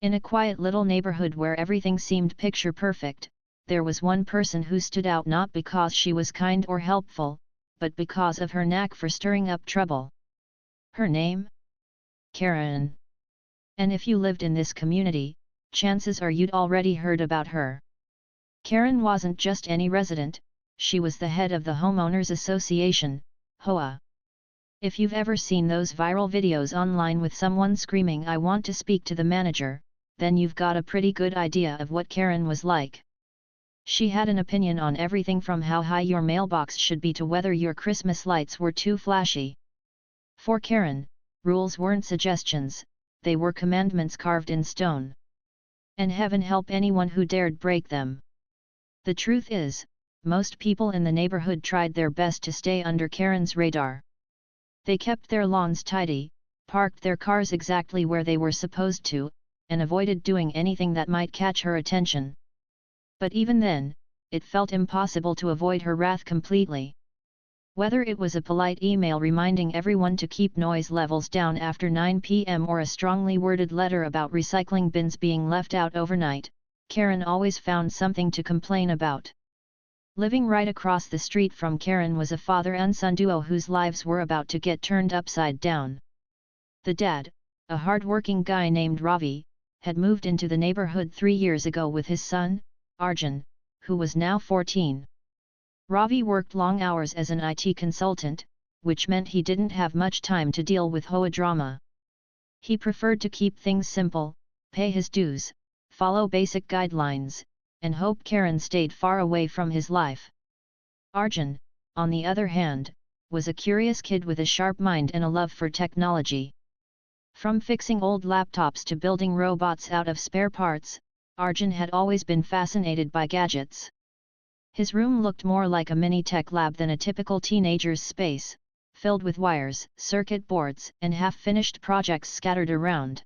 In a quiet little neighborhood where everything seemed picture perfect, there was one person who stood out not because she was kind or helpful, but because of her knack for stirring up trouble. Her name? Karen. And if you lived in this community, chances are you'd already heard about her. Karen wasn't just any resident, she was the head of the Homeowners Association, HOA. If you've ever seen those viral videos online with someone screaming "I want to speak to the manager," then you've got a pretty good idea of what Karen was like. She had an opinion on everything from how high your mailbox should be to whether your Christmas lights were too flashy. For Karen, rules weren't suggestions, they were commandments carved in stone. And heaven help anyone who dared break them. The truth is, most people in the neighborhood tried their best to stay under Karen's radar. They kept their lawns tidy, parked their cars exactly where they were supposed to, and avoided doing anything that might catch her attention. But even then, it felt impossible to avoid her wrath completely. Whether it was a polite email reminding everyone to keep noise levels down after 9 p.m. or a strongly worded letter about recycling bins being left out overnight, Karen always found something to complain about. Living right across the street from Karen was a father and son duo whose lives were about to get turned upside down. The dad, a hard-working guy named Ravi, had moved into the neighborhood 3 years ago with his son, Arjun, who was now 14. Ravi worked long hours as an IT consultant, which meant he didn't have much time to deal with HOA drama. He preferred to keep things simple, pay his dues, follow basic guidelines, and hope Karen stayed far away from his life. Arjun, on the other hand, was a curious kid with a sharp mind and a love for technology. From fixing old laptops to building robots out of spare parts, Arjun had always been fascinated by gadgets. His room looked more like a mini tech lab than a typical teenager's space, filled with wires, circuit boards, and half-finished projects scattered around.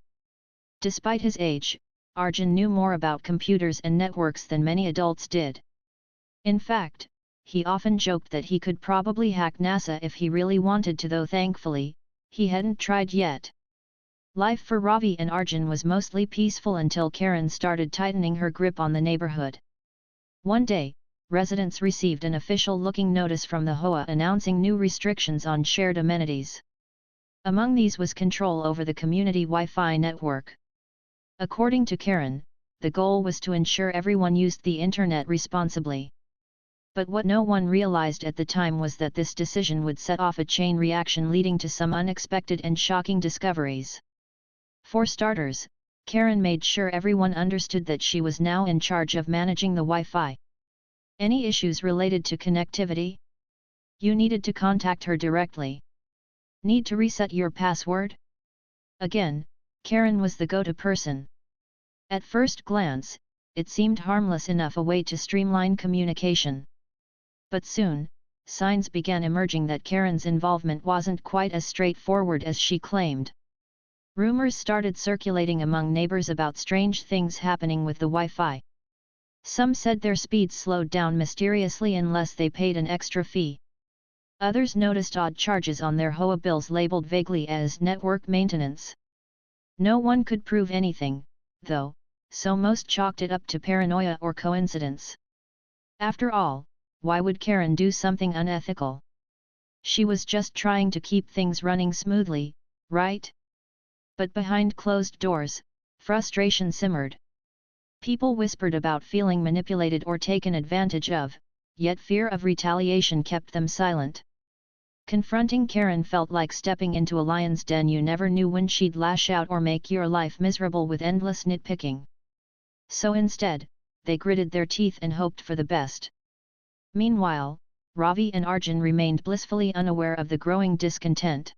Despite his age, Arjun knew more about computers and networks than many adults did. In fact, he often joked that he could probably hack NASA if he really wanted to, though thankfully, he hadn't tried yet. Life for Ravi and Arjun was mostly peaceful until Karen started tightening her grip on the neighborhood. One day, residents received an official-looking notice from the HOA announcing new restrictions on shared amenities. Among these was control over the community Wi-Fi network. According to Karen, the goal was to ensure everyone used the internet responsibly. But what no one realized at the time was that this decision would set off a chain reaction leading to some unexpected and shocking discoveries. For starters, Karen made sure everyone understood that she was now in charge of managing the Wi-Fi. Any issues related to connectivity? You needed to contact her directly. Need to reset your password? Again, Karen was the go-to person. At first glance, it seemed harmless enough a way to streamline communication. But soon, signs began emerging that Karen's involvement wasn't quite as straightforward as she claimed. Rumors started circulating among neighbors about strange things happening with the Wi-Fi. Some said their speeds slowed down mysteriously unless they paid an extra fee. Others noticed odd charges on their HOA bills labeled vaguely as network maintenance. No one could prove anything, though, so most chalked it up to paranoia or coincidence. After all, why would Karen do something unethical? She was just trying to keep things running smoothly, right? But behind closed doors, frustration simmered. People whispered about feeling manipulated or taken advantage of, yet fear of retaliation kept them silent. Confronting Karen felt like stepping into a lion's den. You never knew when she'd lash out or make your life miserable with endless nitpicking. So instead, they gritted their teeth and hoped for the best. Meanwhile, Ravi and Arjun remained blissfully unaware of the growing discontent.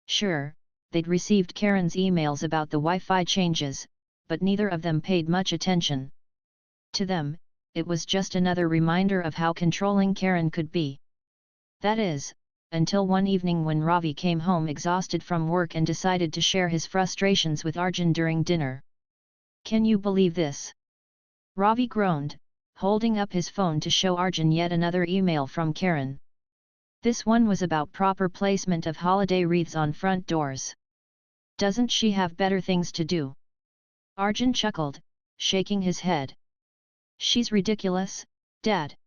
Sure, they'd received Karen's emails about the Wi-Fi changes, but neither of them paid much attention. To them, it was just another reminder of how controlling Karen could be. That is, until one evening when Ravi came home exhausted from work and decided to share his frustrations with Arjun during dinner. "Can you believe this?" Ravi groaned, holding up his phone to show Arjun yet another email from Karen. This one was about proper placement of holiday wreaths on front doors. "Doesn't she have better things to do?" Arjun chuckled, shaking his head. She's ridiculous, Dad.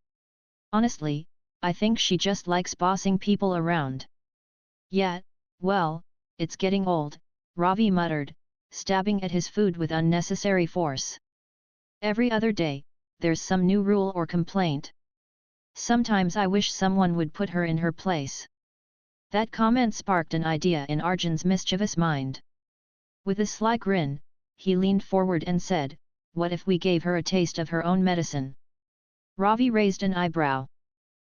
Honestly, I think she just likes bossing people around. Yeah, well, it's getting old, Ravi muttered, stabbing at his food with unnecessary force. Every other day, there's some new rule or complaint. Sometimes I wish someone would put her in her place. That comment sparked an idea in Arjun's mischievous mind. With a sly grin, he leaned forward and said, "What if we gave her a taste of her own medicine?" Ravi raised an eyebrow.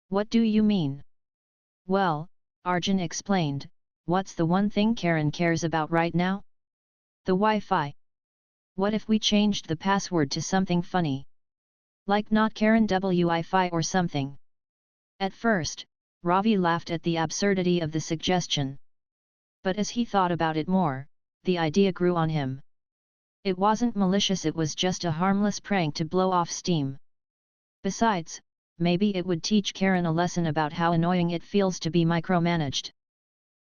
"What do you mean?" "Well," Arjun explained, "what's the one thing Karen cares about right now? The Wi-Fi. What if we changed the password to something funny? Like not Karen Wi-Fi or something?" At first, Ravi laughed at the absurdity of the suggestion. But as he thought about it more, the idea grew on him. It wasn't malicious, it was just a harmless prank to blow off steam. Besides, maybe it would teach Karen a lesson about how annoying it feels to be micromanaged.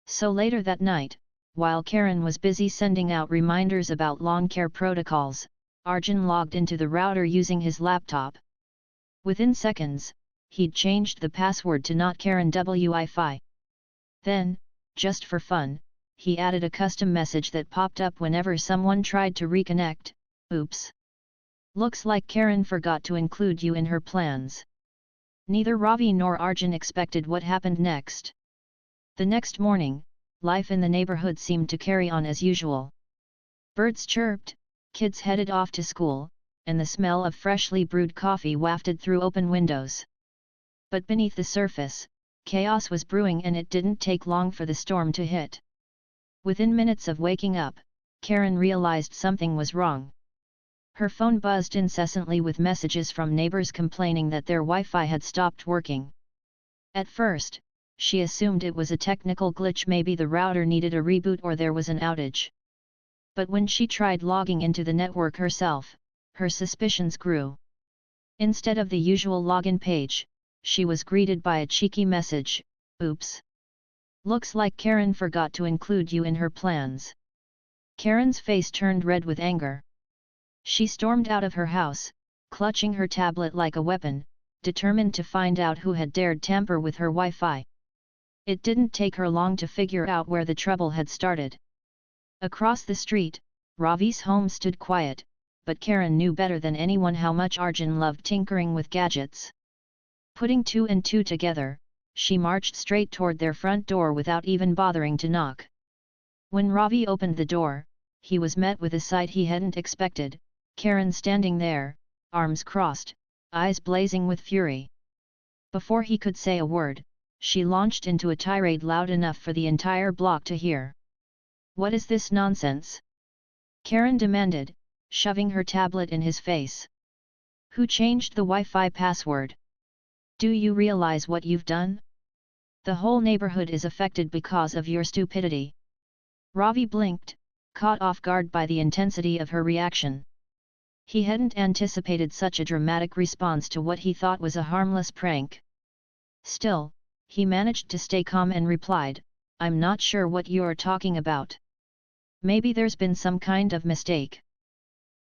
So later that night, while Karen was busy sending out reminders about lawn care protocols, Arjun logged into the router using his laptop. Within seconds, he'd changed the password to not Karen Wi-Fi. Then, just for fun, he added a custom message that popped up whenever someone tried to reconnect. "Oops. Looks like Karen forgot to include you in her plans." Neither Ravi nor Arjun expected what happened next. The next morning, life in the neighborhood seemed to carry on as usual. Birds chirped, kids headed off to school, and the smell of freshly brewed coffee wafted through open windows. But beneath the surface, chaos was brewing, and it didn't take long for the storm to hit. Within minutes of waking up, Karen realized something was wrong. Her phone buzzed incessantly with messages from neighbors complaining that their Wi-Fi had stopped working. At first, she assumed it was a technical glitch, maybe the router needed a reboot or there was an outage. But when she tried logging into the network herself, her suspicions grew. Instead of the usual login page, she was greeted by a cheeky message, "Oops. Looks like Karen forgot to include you in her plans." Karen's face turned red with anger. She stormed out of her house, clutching her tablet like a weapon, determined to find out who had dared tamper with her Wi-Fi. It didn't take her long to figure out where the trouble had started. Across the street, Ravi's home stood quiet, but Karen knew better than anyone how much Arjun loved tinkering with gadgets. Putting two and two together, she marched straight toward their front door without even bothering to knock. When Ravi opened the door, he was met with a sight he hadn't expected: Karen standing there, arms crossed, eyes blazing with fury. Before he could say a word, she launched into a tirade loud enough for the entire block to hear. "What is this nonsense?" Karen demanded, shoving her tablet in his face. "Who changed the Wi-Fi password? Do you realize what you've done? The whole neighborhood is affected because of your stupidity." Ravi blinked, caught off guard by the intensity of her reaction. He hadn't anticipated such a dramatic response to what he thought was a harmless prank. Still, he managed to stay calm and replied, "I'm not sure what you're talking about. Maybe there's been some kind of mistake."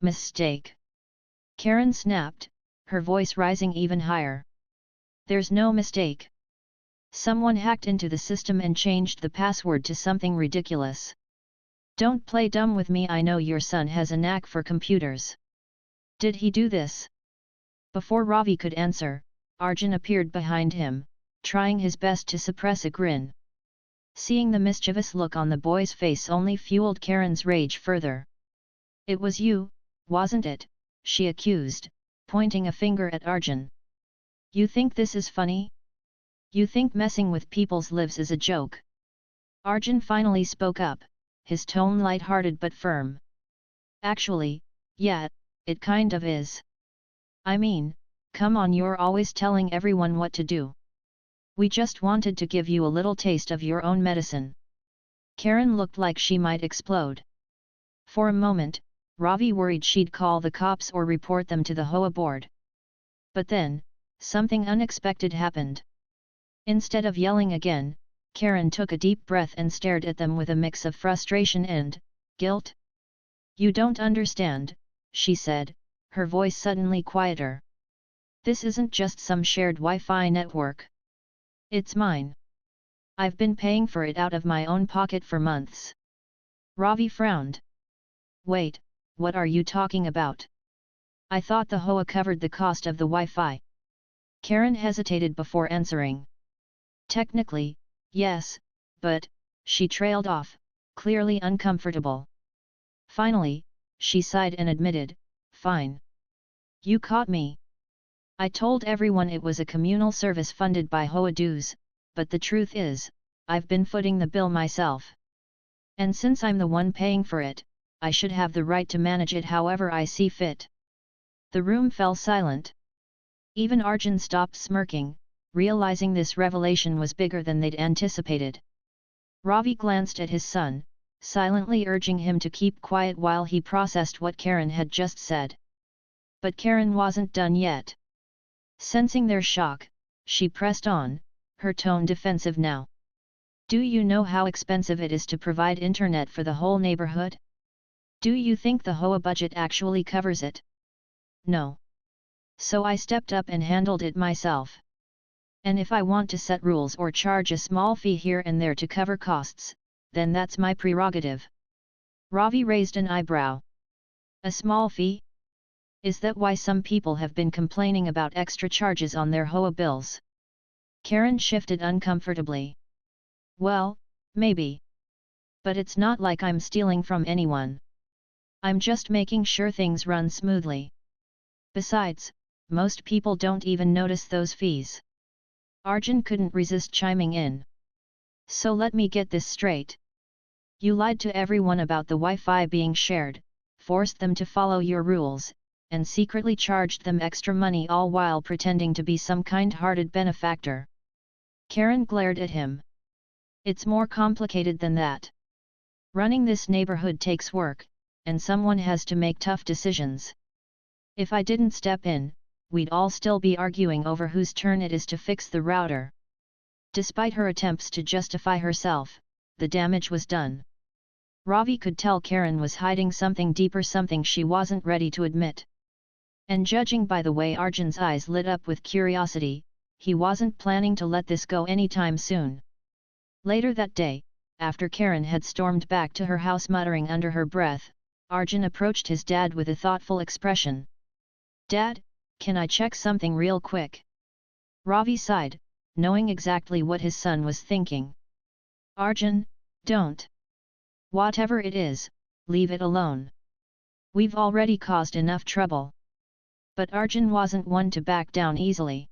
"Mistake?" Karen snapped, her voice rising even higher. "There's no mistake. Someone hacked into the system and changed the password to something ridiculous. Don't play dumb with me, I know your son has a knack for computers. Did he do this?" Before Ravi could answer, Arjun appeared behind him, trying his best to suppress a grin. Seeing the mischievous look on the boy's face only fueled Karen's rage further. "It was you, wasn't it?" she accused, pointing a finger at Arjun. "You think this is funny? You think messing with people's lives is a joke?" Arjun finally spoke up, his tone light-hearted but firm. "Actually, yeah, it kind of is. I mean, come on, you're always telling everyone what to do. We just wanted to give you a little taste of your own medicine." Karen looked like she might explode. For a moment, Ravi worried she'd call the cops or report them to the HOA board. But then, something unexpected happened. Instead of yelling again, Karen took a deep breath and stared at them with a mix of frustration and guilt. You don't understand, she said, her voice suddenly quieter. This isn't just some shared Wi-Fi network. It's mine. I've been paying for it out of my own pocket for months. Ravi frowned. Wait, what are you talking about? I thought the HOA covered the cost of the Wi-Fi. Karen hesitated before answering. Technically, yes, but, she trailed off, clearly uncomfortable. Finally, she sighed and admitted, fine. You caught me. I told everyone it was a communal service funded by HOA dues, but the truth is, I've been footing the bill myself. And since I'm the one paying for it, I should have the right to manage it however I see fit. The room fell silent. Even Arjun stopped smirking, realizing this revelation was bigger than they'd anticipated. Ravi glanced at his son, silently urging him to keep quiet while he processed what Karen had just said. But Karen wasn't done yet. Sensing their shock, she pressed on, her tone defensive now. Do you know how expensive it is to provide internet for the whole neighborhood? Do you think the HOA budget actually covers it? No. So I stepped up and handled it myself. And if I want to set rules or charge a small fee here and there to cover costs, then that's my prerogative. Ravi raised an eyebrow. A small fee? Is that why some people have been complaining about extra charges on their HOA bills? Karen shifted uncomfortably. Well, maybe. But it's not like I'm stealing from anyone. I'm just making sure things run smoothly. Besides, most people don't even notice those fees. Arjun couldn't resist chiming in. So let me get this straight. You lied to everyone about the Wi-Fi being shared, forced them to follow your rules, and secretly charged them extra money all while pretending to be some kind-hearted benefactor. Karen glared at him. It's more complicated than that. Running this neighborhood takes work, and someone has to make tough decisions. If I didn't step in, we'd all still be arguing over whose turn it is to fix the router. Despite her attempts to justify herself, the damage was done. Ravi could tell Karen was hiding something deeper, something she wasn't ready to admit. And judging by the way Arjun's eyes lit up with curiosity, he wasn't planning to let this go anytime soon. Later that day, after Karen had stormed back to her house muttering under her breath, Arjun approached his dad with a thoughtful expression. Dad, can I check something real quick? Ravi sighed, knowing exactly what his son was thinking. Arjun, don't. Whatever it is, leave it alone. We've already caused enough trouble. But Arjun wasn't one to back down easily.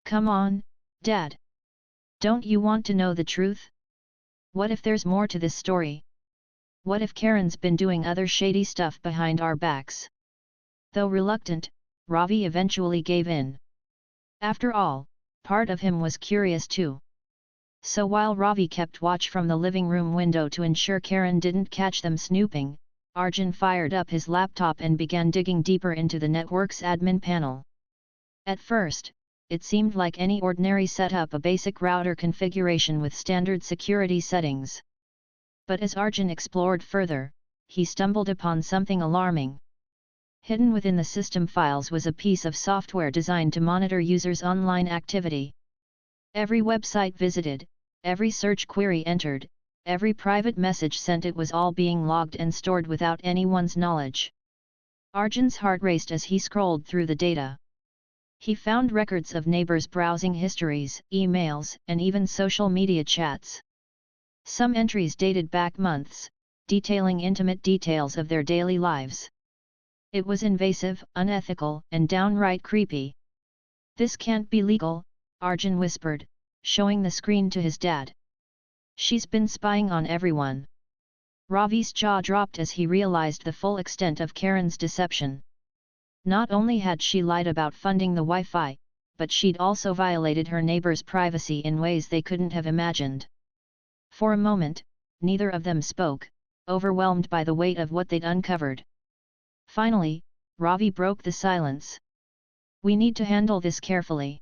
Come on, Dad. Don't you want to know the truth? What if there's more to this story? What if Karen's been doing other shady stuff behind our backs? Though reluctant, Ravi eventually gave in. After all, part of him was curious too. So while Ravi kept watch from the living room window to ensure Karen didn't catch them snooping, Arjun fired up his laptop and began digging deeper into the network's admin panel. At first, it seemed like any ordinary setup, a basic router configuration with standard security settings. But as Arjun explored further, he stumbled upon something alarming. Hidden within the system files was a piece of software designed to monitor users' online activity. Every website visited, every search query entered, every private message sent, it was all being logged and stored without anyone's knowledge. Arjun's heart raced as he scrolled through the data. He found records of neighbors' browsing histories, emails, and even social media chats. Some entries dated back months, detailing intimate details of their daily lives. It was invasive, unethical, and downright creepy. This can't be legal, Arjun whispered, showing the screen to his dad. She's been spying on everyone. Ravi's jaw dropped as he realized the full extent of Karen's deception. Not only had she lied about funding the Wi-Fi, but she'd also violated her neighbors' privacy in ways they couldn't have imagined. For a moment, neither of them spoke, overwhelmed by the weight of what they'd uncovered. Finally, Ravi broke the silence. We need to handle this carefully.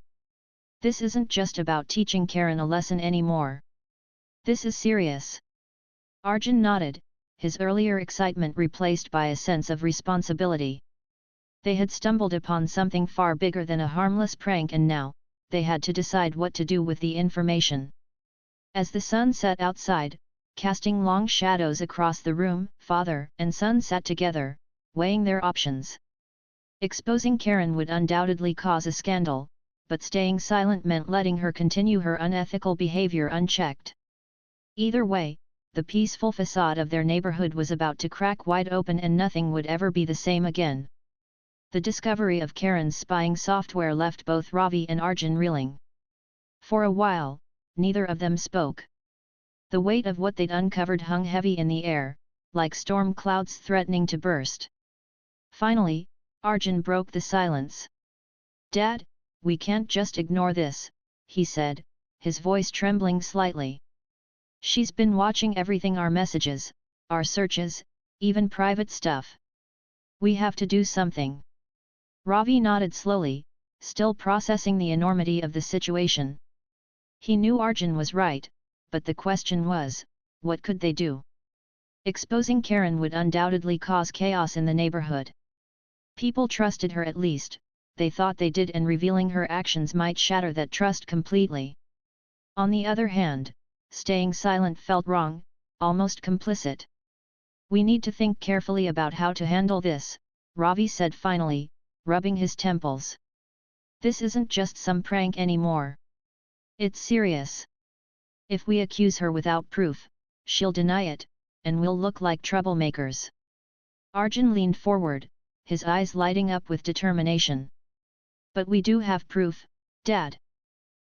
This isn't just about teaching Karen a lesson anymore. This is serious. Arjun nodded, his earlier excitement replaced by a sense of responsibility. They had stumbled upon something far bigger than a harmless prank, and now, they had to decide what to do with the information. As the sun set outside, casting long shadows across the room, father and son sat together, weighing their options. Exposing Karen would undoubtedly cause a scandal, but staying silent meant letting her continue her unethical behavior unchecked. Either way, the peaceful facade of their neighborhood was about to crack wide open and nothing would ever be the same again. The discovery of Karen's spying software left both Ravi and Arjun reeling. For a while, neither of them spoke. The weight of what they'd uncovered hung heavy in the air, like storm clouds threatening to burst. Finally, Arjun broke the silence. "Dad, we can't just ignore this," he said, his voice trembling slightly. "She's been watching everything, our messages, our searches, even private stuff. We have to do something." Ravi nodded slowly, still processing the enormity of the situation. He knew Arjun was right, but the question was, what could they do? Exposing Karen would undoubtedly cause chaos in the neighborhood. People trusted her, at least, they thought they did, and revealing her actions might shatter that trust completely. On the other hand, staying silent felt wrong, almost complicit. "We need to think carefully about how to handle this," Ravi said finally, rubbing his temples. "This isn't just some prank anymore. It's serious. If we accuse her without proof, she'll deny it, and we'll look like troublemakers." Arjun leaned forward, his eyes lighting up with determination. "But we do have proof, Dad.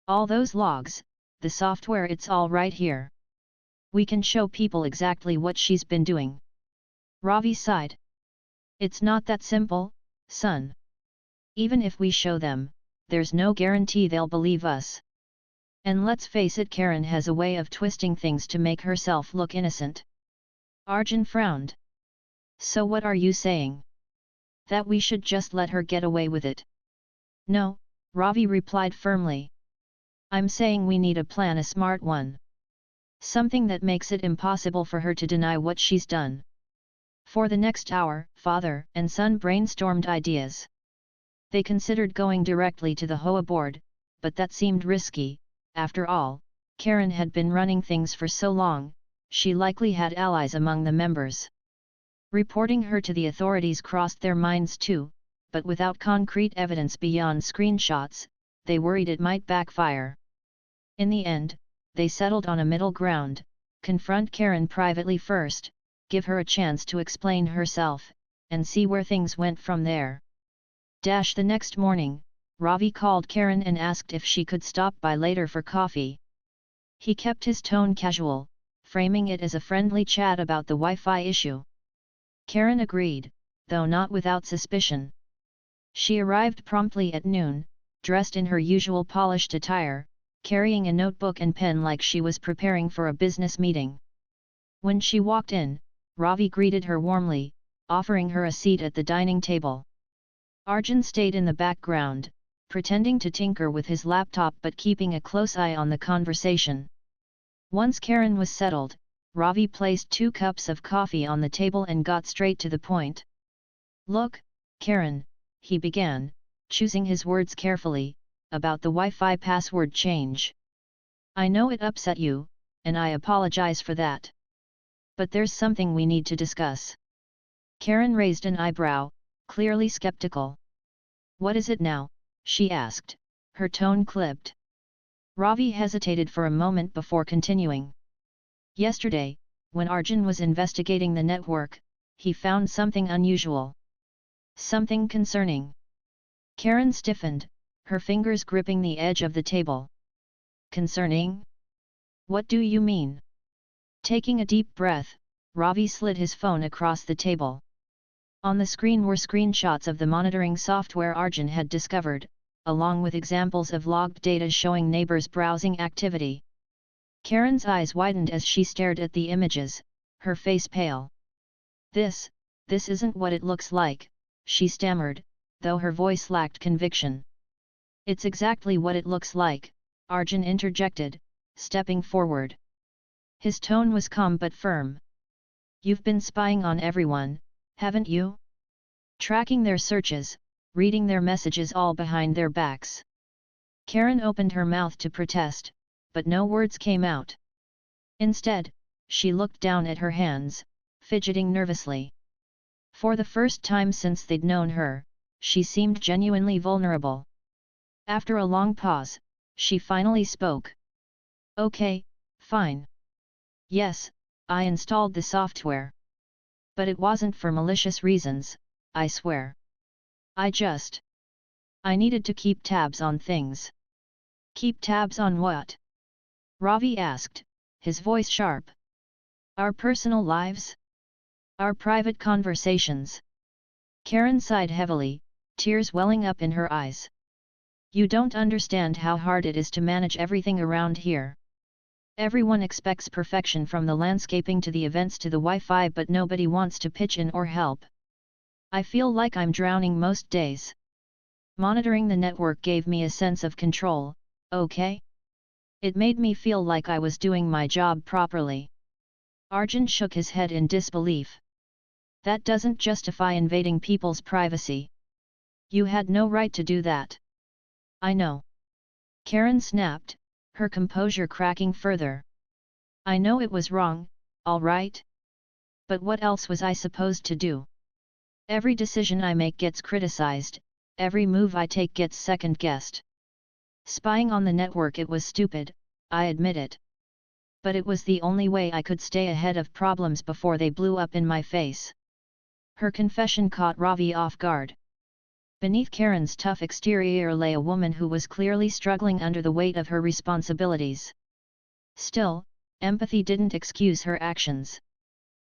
All those logs, the software, it's all right here. We can show people exactly what she's been doing." Ravi sighed. "It's not that simple, son. Even if we show them, there's no guarantee they'll believe us. And let's face it, Karen has a way of twisting things to make herself look innocent." Arjun frowned. "So what are you saying? That we should just let her get away with it?" "No," Ravi replied firmly. "I'm saying we need a plan, a smart one. Something that makes it impossible for her to deny what she's done." For the next hour, father and son brainstormed ideas. They considered going directly to the HOA board, but that seemed risky. After all, Karen had been running things for so long, she likely had allies among the members. Reporting her to the authorities crossed their minds too, but without concrete evidence beyond screenshots, they worried it might backfire. In the end, they settled on a middle ground: confront Karen privately first, give her a chance to explain herself, and see where things went from there. The next morning, Ravi called Karen and asked if she could stop by later for coffee. He kept his tone casual, framing it as a friendly chat about the Wi-Fi issue. Karen agreed, though not without suspicion. She arrived promptly at noon, dressed in her usual polished attire, carrying a notebook and pen like she was preparing for a business meeting. When she walked in, Ravi greeted her warmly, offering her a seat at the dining table. Arjun stayed in the background, pretending to tinker with his laptop but keeping a close eye on the conversation. Once Karen was settled, Ravi placed 2 cups of coffee on the table and got straight to the point. "Look, Karen," he began, choosing his words carefully, "about the Wi-Fi password change. I know it upset you, and I apologize for that. But there's something we need to discuss." Karen raised an eyebrow, clearly skeptical. "What is it now?" she asked, her tone clipped. Ravi hesitated for a moment before continuing. "Yesterday, when Arjun was investigating the network, he found something unusual. Something concerning." Karen stiffened, her fingers gripping the edge of the table. "Concerning? What do you mean?" Taking a deep breath, Ravi slid his phone across the table. On the screen were screenshots of the monitoring software Arjun had discovered, along with examples of logged data showing neighbors' browsing activity. Karen's eyes widened as she stared at the images, her face pale. This isn't what it looks like," she stammered, though her voice lacked conviction. "It's exactly what it looks like," Arjun interjected, stepping forward. His tone was calm but firm. You've been spying on everyone, haven't you? Tracking their searches, reading their messages all behind their backs. Karen opened her mouth to protest, but no words came out. Instead, she looked down at her hands, fidgeting nervously. For the first time since they'd known her, she seemed genuinely vulnerable. After a long pause, she finally spoke. Okay, fine. Yes, I installed the software. But it wasn't for malicious reasons, I swear. I needed to keep tabs on things. Keep tabs on what? Ravi asked, his voice sharp. Our personal lives? Our private conversations. Karen sighed heavily, tears welling up in her eyes. You don't understand how hard it is to manage everything around here. Everyone expects perfection from the landscaping to the events to the Wi-Fi, but nobody wants to pitch in or help. I feel like I'm drowning most days. Monitoring the network gave me a sense of control, okay? It made me feel like I was doing my job properly. Arjun shook his head in disbelief. That doesn't justify invading people's privacy. You had no right to do that. I know. Karen snapped, her composure cracking further. I know it was wrong, all right? But what else was I supposed to do? Every decision I make gets criticized, every move I take gets second-guessed. Spying on the network, it was stupid, I admit it. But it was the only way I could stay ahead of problems before they blew up in my face. Her confession caught Ravi off guard. Beneath Karen's tough exterior lay a woman who was clearly struggling under the weight of her responsibilities. Still, empathy didn't excuse her actions.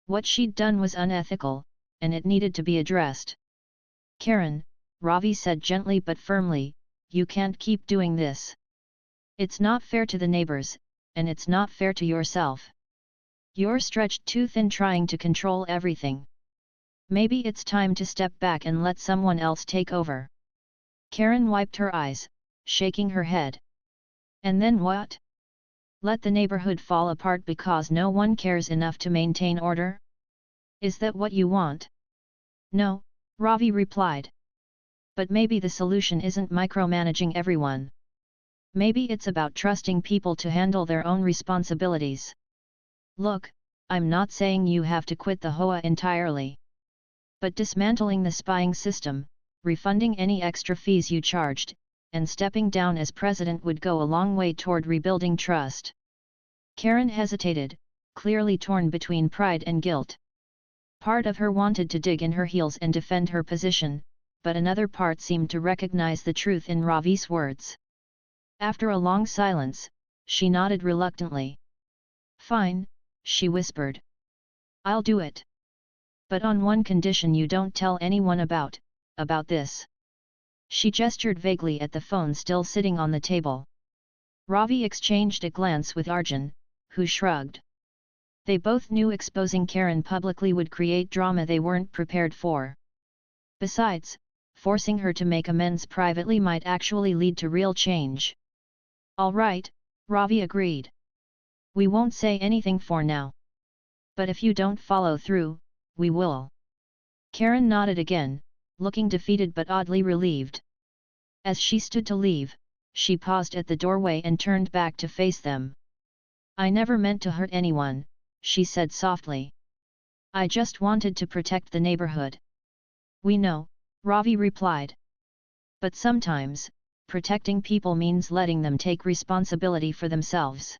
What she'd done was unethical, and it needed to be addressed. Karen, Ravi said gently but firmly, you can't keep doing this. It's not fair to the neighbors, and it's not fair to yourself. You're stretched too thin trying to control everything. Maybe it's time to step back and let someone else take over. Karen wiped her eyes, shaking her head. And then what? Let the neighborhood fall apart because no one cares enough to maintain order? Is that what you want? No, Ravi replied. But maybe the solution isn't micromanaging everyone. Maybe it's about trusting people to handle their own responsibilities. Look, I'm not saying you have to quit the HOA entirely. But dismantling the spying system, refunding any extra fees you charged, and stepping down as president would go a long way toward rebuilding trust. Karen hesitated, clearly torn between pride and guilt. Part of her wanted to dig in her heels and defend her position, but another part seemed to recognize the truth in Ravi's words. After a long silence, she nodded reluctantly. Fine, she whispered. I'll do it. But on one condition: you don't tell anyone about this. She gestured vaguely at the phone still sitting on the table. Ravi exchanged a glance with Arjun, who shrugged. They both knew exposing Karen publicly would create drama they weren't prepared for. Besides, forcing her to make amends privately might actually lead to real change. All right, Ravi agreed. We won't say anything for now. But if you don't follow through, we will. Karen nodded again, looking defeated but oddly relieved. As she stood to leave, she paused at the doorway and turned back to face them. I never meant to hurt anyone, she said softly. I just wanted to protect the neighborhood. We know, Ravi replied. But sometimes, protecting people means letting them take responsibility for themselves.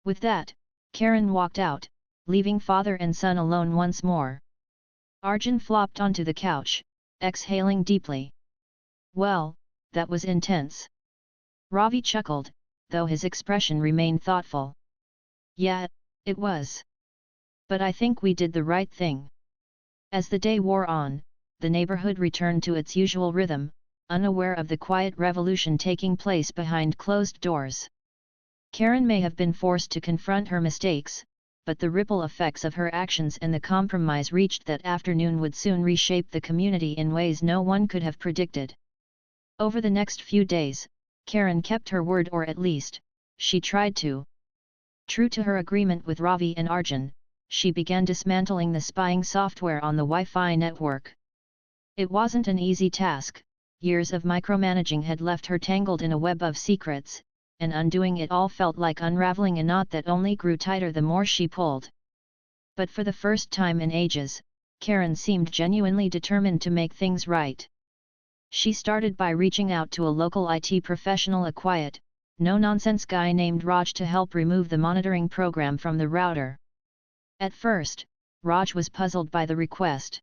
With that, Karen walked out, leaving father and son alone once more. Arjun flopped onto the couch, exhaling deeply. Well, that was intense. Ravi chuckled, though his expression remained thoughtful. Yeah, it was. But I think we did the right thing. As the day wore on, the neighborhood returned to its usual rhythm, unaware of the quiet revolution taking place behind closed doors. Karen may have been forced to confront her mistakes, but the ripple effects of her actions and the compromise reached that afternoon would soon reshape the community in ways no one could have predicted. Over the next few days, Karen kept her word, or at least, she tried to. True to her agreement with Ravi and Arjun, she began dismantling the spying software on the Wi-Fi network. It wasn't an easy task. Years of micromanaging had left her tangled in a web of secrets, and undoing it all felt like unraveling a knot that only grew tighter the more she pulled. But for the first time in ages, Karen seemed genuinely determined to make things right. She started by reaching out to a local IT professional, a quiet, no-nonsense guy named Raj, to help remove the monitoring program from the router. At first, Raj was puzzled by the request.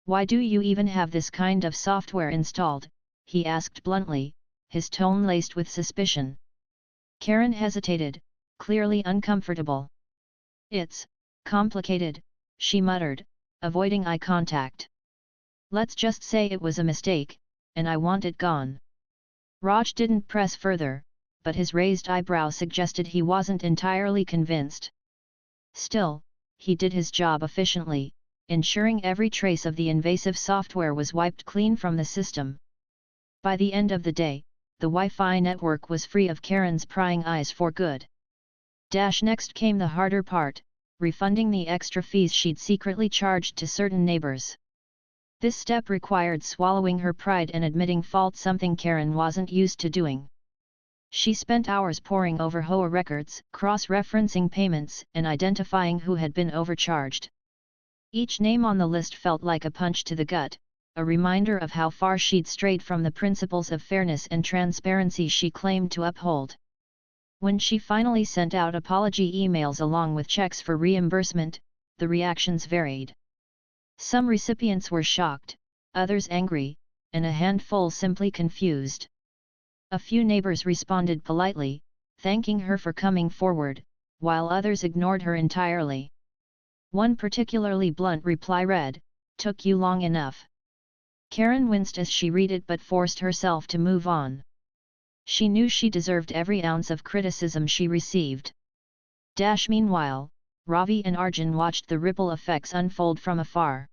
"Why do you even have this kind of software installed?" he asked bluntly, his tone laced with suspicion. Karen hesitated, clearly uncomfortable. "It's complicated," she muttered, avoiding eye contact. "Let's just say it was a mistake, and I want it gone." Raj didn't press further, but his raised eyebrow suggested he wasn't entirely convinced. Still, he did his job efficiently, ensuring every trace of the invasive software was wiped clean from the system. By the end of the day, the Wi-Fi network was free of Karen's prying eyes for good. Next came the harder part, refunding the extra fees she'd secretly charged to certain neighbors. This step required swallowing her pride and admitting fault, something Karen wasn't used to doing. She spent hours poring over HOA records, cross-referencing payments, and identifying who had been overcharged. Each name on the list felt like a punch to the gut, a reminder of how far she'd strayed from the principles of fairness and transparency she claimed to uphold. When she finally sent out apology emails along with checks for reimbursement, the reactions varied. Some recipients were shocked, others angry, and a handful simply confused. A few neighbors responded politely, thanking her for coming forward, while others ignored her entirely. One particularly blunt reply read, "Took you long enough." Karen winced as she read it but forced herself to move on. She knew she deserved every ounce of criticism she received. Meanwhile, Ravi and Arjun watched the ripple effects unfold from afar.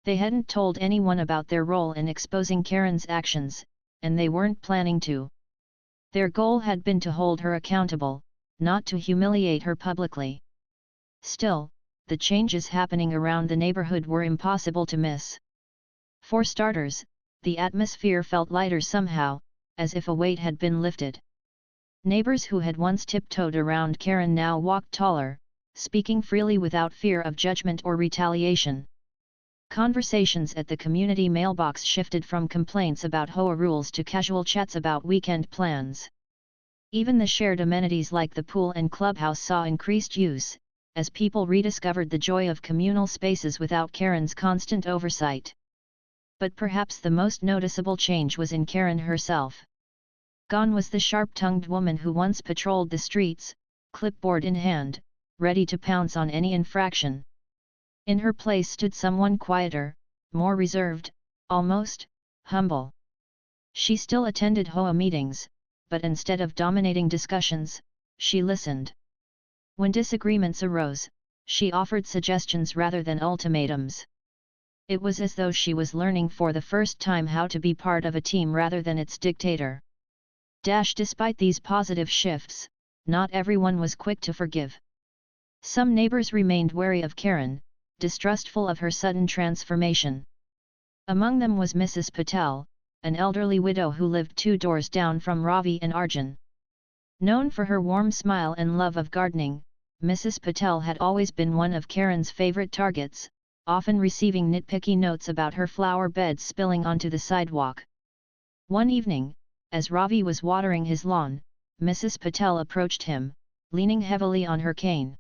They hadn't told anyone about their role in exposing Karen's actions, and they weren't planning to. Their goal had been to hold her accountable, not to humiliate her publicly. Still, the changes happening around the neighborhood were impossible to miss. For starters, the atmosphere felt lighter somehow, as if a weight had been lifted. Neighbors who had once tiptoed around Karen now walked taller, speaking freely without fear of judgment or retaliation. Conversations at the community mailbox shifted from complaints about HOA rules to casual chats about weekend plans. Even the shared amenities like the pool and clubhouse saw increased use, as people rediscovered the joy of communal spaces without Karen's constant oversight. But perhaps the most noticeable change was in Karen herself. Gone was the sharp-tongued woman who once patrolled the streets, clipboard in hand, ready to pounce on any infraction. In her place stood someone quieter, more reserved, almost humble. She still attended HOA meetings, but instead of dominating discussions, she listened. When disagreements arose, she offered suggestions rather than ultimatums. It was as though she was learning for the first time how to be part of a team rather than its dictator. Despite these positive shifts, not everyone was quick to forgive. Some neighbors remained wary of Karen, distrustful of her sudden transformation. Among them was Mrs. Patel, an elderly widow who lived 2 doors down from Ravi and Arjun. Known for her warm smile and love of gardening, Mrs. Patel had always been one of Karen's favorite targets, often receiving nitpicky notes about her flower beds spilling onto the sidewalk. One evening, as Ravi was watering his lawn, Mrs. Patel approached him, leaning heavily on her cane.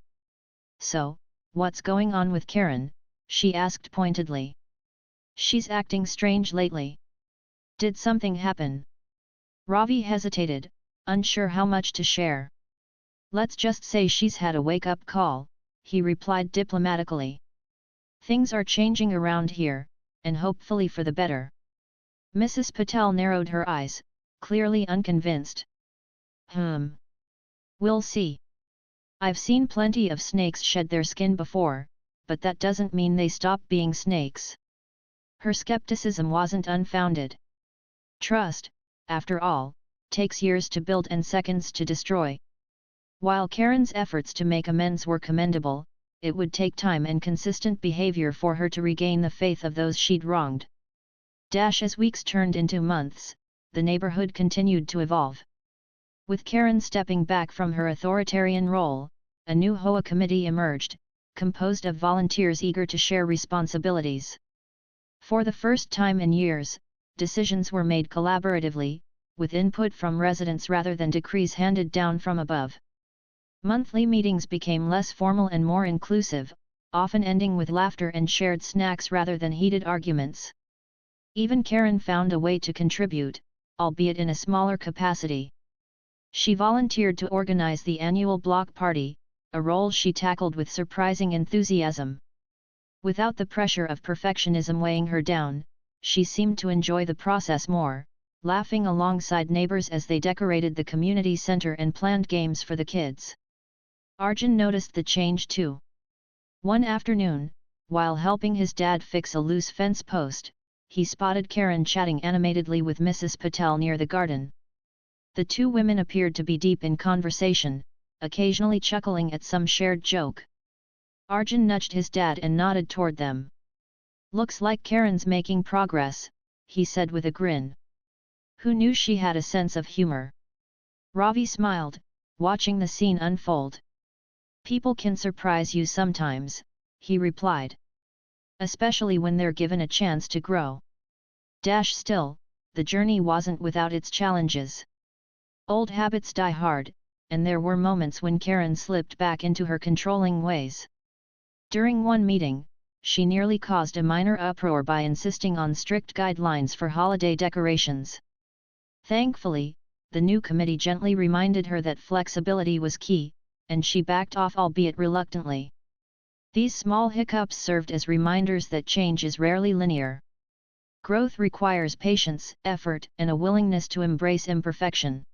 "So, what's going on with Karen?" she asked pointedly. "She's acting strange lately. Did something happen?" Ravi hesitated, unsure how much to share. "Let's just say she's had a wake-up call," he replied diplomatically. "Things are changing around here, and hopefully for the better." Mrs. Patel narrowed her eyes, clearly unconvinced. We'll see. I've seen plenty of snakes shed their skin before, but that doesn't mean they stop being snakes." Her skepticism wasn't unfounded. Trust, after all, takes years to build and seconds to destroy. While Karen's efforts to make amends were commendable, it would take time and consistent behavior for her to regain the faith of those she'd wronged. As weeks turned into months, the neighborhood continued to evolve. With Karen stepping back from her authoritarian role, a new HOA committee emerged, composed of volunteers eager to share responsibilities. For the first time in years, decisions were made collaboratively, with input from residents rather than decrees handed down from above. Monthly meetings became less formal and more inclusive, often ending with laughter and shared snacks rather than heated arguments. Even Karen found a way to contribute, albeit in a smaller capacity. She volunteered to organize the annual block party, a role she tackled with surprising enthusiasm. Without the pressure of perfectionism weighing her down, she seemed to enjoy the process more, laughing alongside neighbors as they decorated the community center and planned games for the kids. Arjun noticed the change too. One afternoon, while helping his dad fix a loose fence post, he spotted Karen chatting animatedly with Mrs. Patel near the garden. The two women appeared to be deep in conversation, occasionally chuckling at some shared joke. Arjun nudged his dad and nodded toward them. "Looks like Karen's making progress," he said with a grin. Who knew she had a sense of humor? Ravi smiled, watching the scene unfold. "People can surprise you sometimes," he replied. "Especially when they're given a chance to grow." Still, the journey wasn't without its challenges. Old habits die hard, and there were moments when Karen slipped back into her controlling ways. During one meeting, she nearly caused a minor uproar by insisting on strict guidelines for holiday decorations. Thankfully, the new committee gently reminded her that flexibility was key, and she backed off, albeit reluctantly. These small hiccups served as reminders that change is rarely linear. Growth requires patience, effort, and a willingness to embrace imperfection.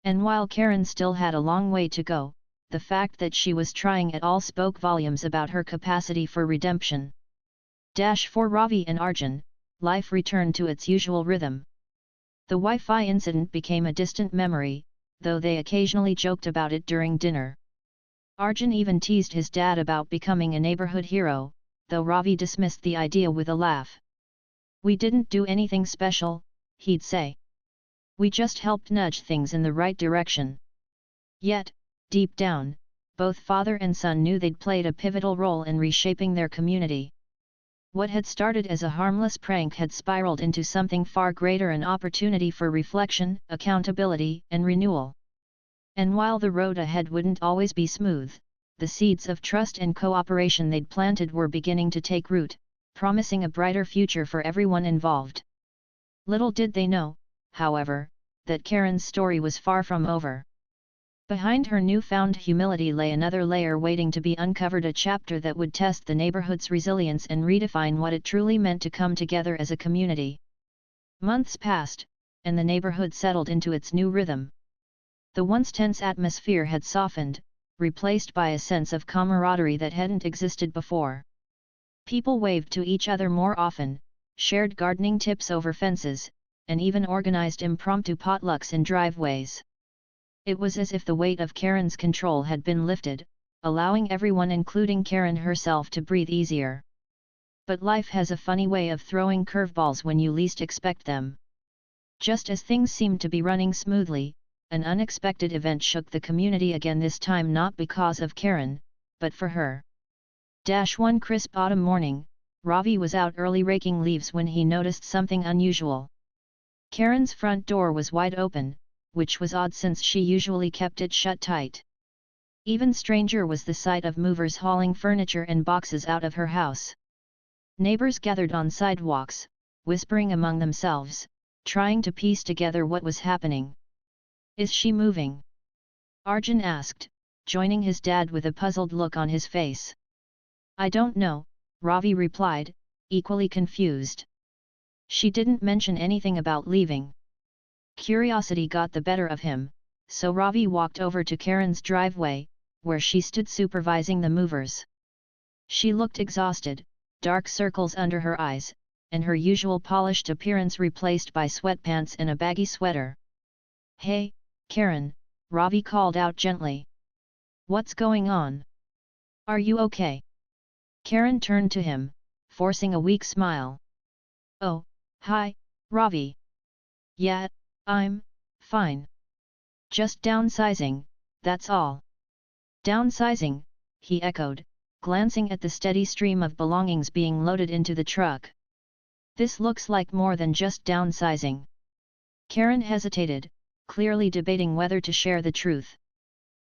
And while Karen still had a long way to go, the fact that she was trying at all spoke volumes about her capacity for redemption. For Ravi and Arjun, life returned to its usual rhythm. The Wi-Fi incident became a distant memory, though they occasionally joked about it during dinner. Arjun even teased his dad about becoming a neighborhood hero, though Ravi dismissed the idea with a laugh. "We didn't do anything special," he'd say. "We just helped nudge things in the right direction." Yet, deep down, both father and son knew they'd played a pivotal role in reshaping their community. What had started as a harmless prank had spiraled into something far greater, an opportunity for reflection, accountability, and renewal. And while the road ahead wouldn't always be smooth, the seeds of trust and cooperation they'd planted were beginning to take root, promising a brighter future for everyone involved. Little did they know, however, that Karen's story was far from over. Behind her newfound humility lay another layer waiting to be uncovered, a chapter that would test the neighborhood's resilience and redefine what it truly meant to come together as a community. Months passed, and the neighborhood settled into its new rhythm. The once tense atmosphere had softened, replaced by a sense of camaraderie that hadn't existed before. People waved to each other more often, shared gardening tips over fences, and even organized impromptu potlucks in driveways. It was as if the weight of Karen's control had been lifted, allowing everyone, including Karen herself, to breathe easier. But life has a funny way of throwing curveballs when you least expect them. Just as things seemed to be running smoothly, an unexpected event shook the community again, this time not because of Karen, but for her. One crisp autumn morning, Ravi was out early raking leaves when he noticed something unusual. Karen's front door was wide open, which was odd since she usually kept it shut tight. Even stranger was the sight of movers hauling furniture and boxes out of her house. Neighbors gathered on sidewalks, whispering among themselves, trying to piece together what was happening. "Is she moving?" Arjun asked, joining his dad with a puzzled look on his face. "I don't know," Ravi replied, equally confused. "She didn't mention anything about leaving." Curiosity got the better of him, so Ravi walked over to Karen's driveway, where she stood supervising the movers. She looked exhausted, dark circles under her eyes, and her usual polished appearance replaced by sweatpants and a baggy sweater. "Hey, Karen," Ravi called out gently. "What's going on?" Are you okay? Karen turned to him, forcing a weak smile. Oh, hi, Ravi. Yeah, I'm fine. Just downsizing, that's all. Downsizing, he echoed, glancing at the steady stream of belongings being loaded into the truck. This looks like more than just downsizing. Karen hesitated, clearly debating whether to share the truth.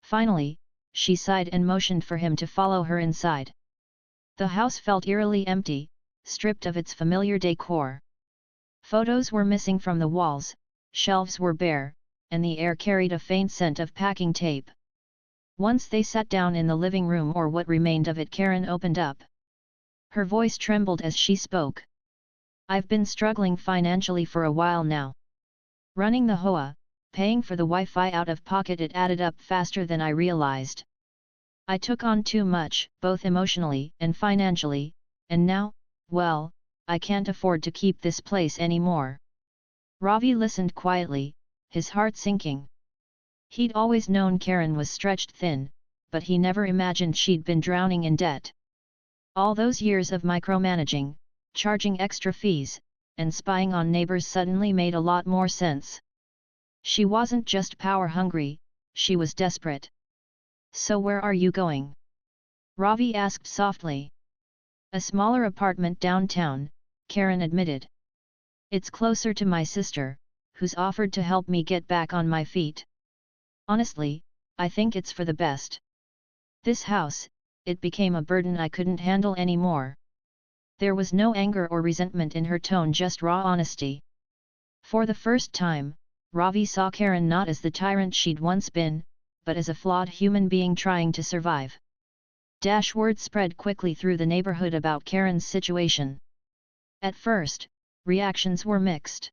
Finally, she sighed and motioned for him to follow her inside. The house felt eerily empty, stripped of its familiar decor. Photos were missing from the walls, shelves were bare, and the air carried a faint scent of packing tape. Once they sat down in the living room, or what remained of it, Karen opened up. Her voice trembled as she spoke. I've been struggling financially for a while now. Running the HOA, paying for the Wi-Fi out of pocket, it added up faster than I realized. I took on too much, both emotionally and financially, and now, well, I can't afford to keep this place anymore. Ravi listened quietly, his heart sinking. He'd always known Karen was stretched thin, but he never imagined she'd been drowning in debt. All those years of micromanaging, charging extra fees, and spying on neighbors suddenly made a lot more sense. She wasn't just power-hungry, she was desperate. So where are you going? Ravi asked softly. A smaller apartment downtown, Karen admitted. It's closer to my sister, who's offered to help me get back on my feet. Honestly, I think it's for the best. This house, it became a burden I couldn't handle anymore. There was no anger or resentment in her tone, just raw honesty. For the first time, Ravi saw Karen not as the tyrant she'd once been, but as a flawed human being trying to survive. Word spread quickly through the neighborhood about Karen's situation. At first, reactions were mixed.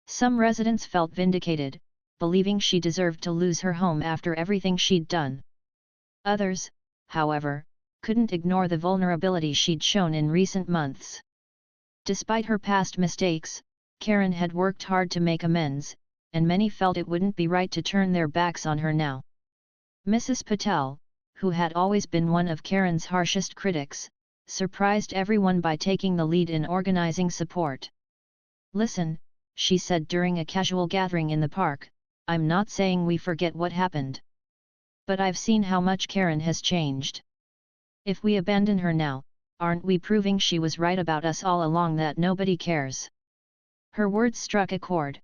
Some residents felt vindicated, believing she deserved to lose her home after everything she'd done. Others, however, couldn't ignore the vulnerability she'd shown in recent months. Despite her past mistakes, Karen had worked hard to make amends, and many felt it wouldn't be right to turn their backs on her now. Mrs. Patel, who had always been one of Karen's harshest critics, surprised everyone by taking the lead in organizing support. Listen, she said during a casual gathering in the park, I'm not saying we forget what happened. But I've seen how much Karen has changed. If we abandon her now, aren't we proving she was right about us all along, that nobody cares? Her words struck a chord.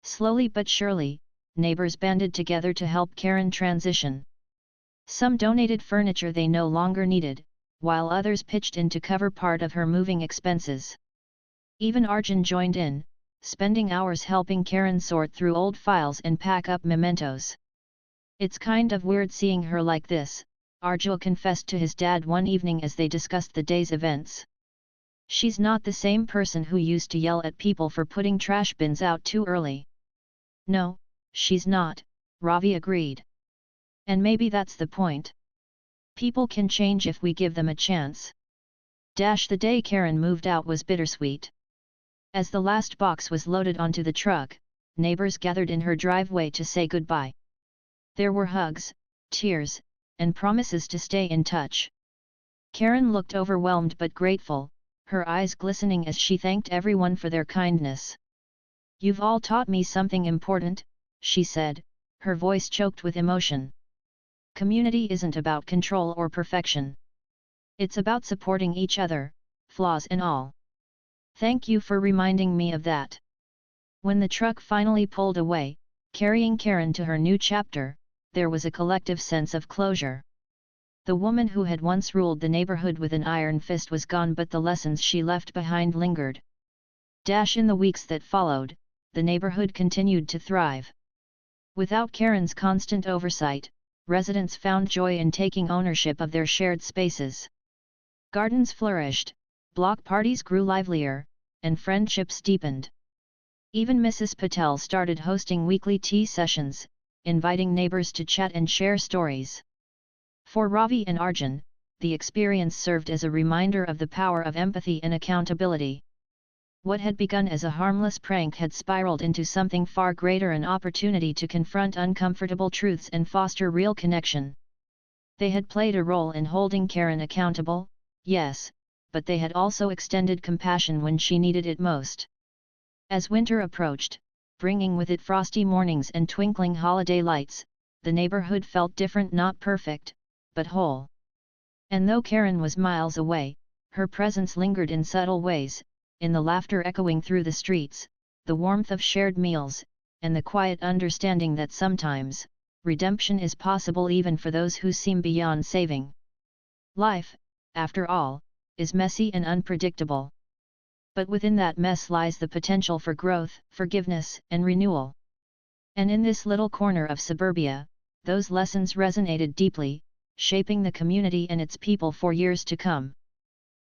Slowly but surely, neighbors banded together to help Karen transition. Some donated furniture they no longer needed, while others pitched in to cover part of her moving expenses. Even Arjun joined in, spending hours helping Karen sort through old files and pack up mementos. It's kind of weird seeing her like this, Arjun confessed to his dad one evening as they discussed the day's events. She's not the same person who used to yell at people for putting trash bins out too early. No, she's not, Ravi agreed. And maybe that's the point. People can change if we give them a chance. The day Karen moved out was bittersweet. As the last box was loaded onto the truck, neighbors gathered in her driveway to say goodbye. There were hugs, tears, and promises to stay in touch. Karen looked overwhelmed but grateful, her eyes glistening as she thanked everyone for their kindness. You've all taught me something important, she said, her voice choked with emotion. Community isn't about control or perfection. It's about supporting each other, flaws and all. Thank you for reminding me of that. When the truck finally pulled away, carrying Karen to her new chapter, there was a collective sense of closure. The woman who had once ruled the neighborhood with an iron fist was gone, but the lessons she left behind lingered. In the weeks that followed, the neighborhood continued to thrive. Without Karen's constant oversight, residents found joy in taking ownership of their shared spaces. Gardens flourished, block parties grew livelier, and friendships deepened. Even Mrs. Patel started hosting weekly tea sessions, inviting neighbors to chat and share stories. For Ravi and Arjun, the experience served as a reminder of the power of empathy and accountability. What had begun as a harmless prank had spiraled into something far greater, an opportunity to confront uncomfortable truths and foster real connection. They had played a role in holding Karen accountable, yes, but they had also extended compassion when she needed it most. As winter approached, bringing with it frosty mornings and twinkling holiday lights, the neighborhood felt different, not perfect, but whole. And though Karen was miles away, her presence lingered in subtle ways, in the laughter echoing through the streets, the warmth of shared meals, and the quiet understanding that sometimes, redemption is possible even for those who seem beyond saving. Life, after all, is messy and unpredictable. But within that mess lies the potential for growth, forgiveness, and renewal. And in this little corner of suburbia, those lessons resonated deeply, shaping the community and its people for years to come.